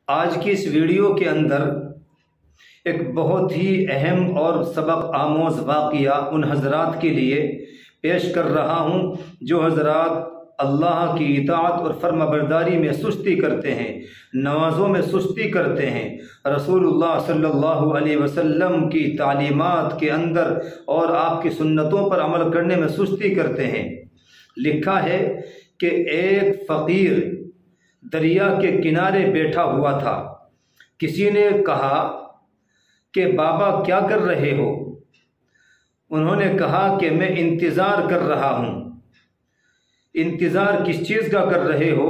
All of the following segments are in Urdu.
آج کی اس ویڈیو کے اندر ایک بہت ہی اہم اور سبق آموز واقعہ ان حضرات کے لیے پیش کر رہا ہوں جو حضرات اللہ کی اطاعت اور فرما برداری میں سستی کرتے ہیں، نمازوں میں سستی کرتے ہیں، رسول اللہ صلی اللہ علیہ وسلم کی تعلیمات کے اندر اور آپ کی سنتوں پر عمل کرنے میں سستی کرتے ہیں۔ لکھا ہے کہ ایک فقیر دریا کے کنارے بیٹھا ہوا تھا۔ کسی نے کہا کہ بابا کیا کر رہے ہو؟ انہوں نے کہا کہ میں انتظار کر رہا ہوں۔ انتظار کس چیز کا کر رہے ہو؟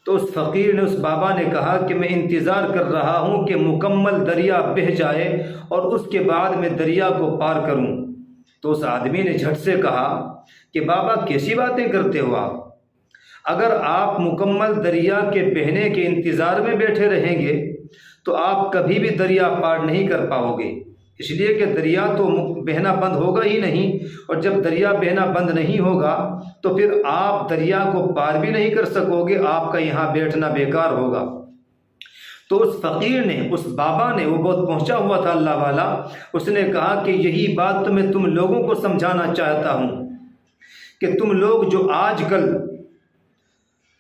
تو اس فقیر نے، اس بابا نے کہا کہ میں انتظار کر رہا ہوں کہ مکمل دریا بہہ جائے اور اس کے بعد میں دریا کو پار کروں۔ تو اس آدمی نے جھٹ سے کہا کہ بابا کیسی باتیں کرتے ہو آپ؟ اگر آپ مکمل دریا کے بہنے کے انتظار میں بیٹھے رہیں گے تو آپ کبھی بھی دریا پار نہیں کر پاؤ گے، اس لیے کہ دریا تو بہنا بند ہوگا ہی نہیں، اور جب دریا بہنا بند نہیں ہوگا تو پھر آپ دریا کو پار بھی نہیں کر سکو گے، آپ کا یہاں بیٹھنا بیکار ہوگا۔ تو اس فقیر نے، اس بابا نے، وہ بہت پہنچا ہوا تھا اللہ والا، اس نے کہا کہ یہی بات تو میں تم لوگوں کو سمجھانا چاہتا ہوں کہ تم لوگ جو آج کل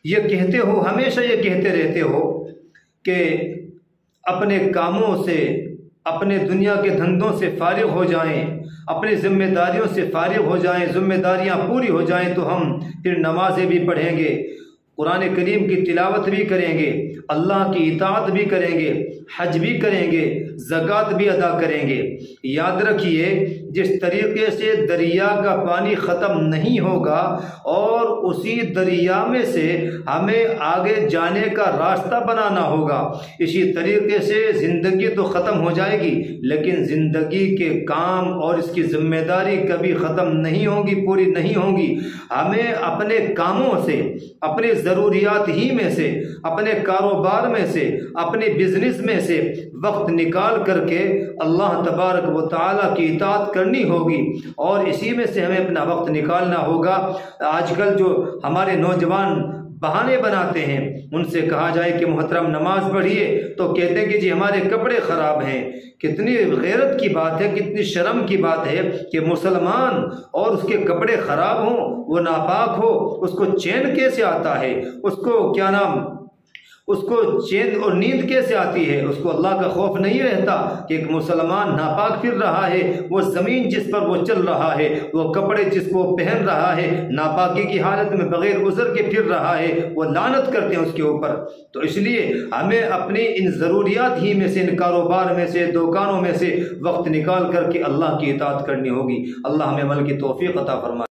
یہ کہتے ہو، ہمیشہ یہ کہتے رہتے ہو کہ اپنے کاموں سے، اپنے دنیا کے دھندوں سے فارغ ہو جائیں، اپنی ذمہ داریوں سے فارغ ہو جائیں، ذمہ داریاں پوری ہو جائیں تو ہم پھر نمازیں بھی پڑھیں گے، قرآن کریم کی تلاوت بھی کریں گے، اللہ کی اطاعت بھی کریں گے، حج بھی کریں گے، زکوٰۃ بھی ادا کریں گے۔ یاد رکھیے، جس طریقے سے دریا کا پانی ختم نہیں ہوگا اور اسی دریا میں سے ہمیں آگے جانے کا راستہ بنانا ہوگا، اسی طریقے سے زندگی تو ختم ہو جائے گی لیکن زندگی کے کام اور اس کی ذمہ داری کبھی ختم نہیں ہوگی، پوری نہیں ہوگی۔ ہمیں اپنے کاموں سے، اپنی ضروریات ہی میں سے، اپنے کاروبار میں سے، اپنے بزنس میں سے وقت نکال کر کے اللہ تبارک و تعالیٰ کی اطاعت کرنی ہوگی، اور اسی میں سے ہمیں اپنا وقت نکالنا ہوگا۔ آج کل جو ہمارے نوجوان بہانے بناتے ہیں، ان سے کہا جائے کہ محترم نماز پڑھیے تو کہتے ہیں کہ جی ہمارے کپڑے خراب ہیں۔ کتنی غیرت کی بات ہے، کتنی شرم کی بات ہے کہ مسلمان اور اس کے کپڑے خراب ہوں، وہ ناپاک ہو، اس کو چین کیسے آتا ہے، اس کو کیا نام، اس کو چین اور نیند کیسے آتی ہے؟ اس کو اللہ کا خوف نہیں رہتا کہ ایک مسلمان ناپاک پھر رہا ہے، وہ زمین جس پر وہ چل رہا ہے، وہ کپڑے جس کو وہ پہن رہا ہے، ناپاکی کی حالت میں بغیر عذر کے پھر رہا ہے، وہ لعنت کرتے ہیں اس کے اوپر۔ تو اس لیے ہمیں اپنی ان ضروریات ہی میں سے، ان کاروبار میں سے، دکانوں میں سے وقت نکال کر کے اللہ کی اطاعت کرنی ہوگی۔ اللہ ہمیں عمل کی توفیق عطا فرمائے۔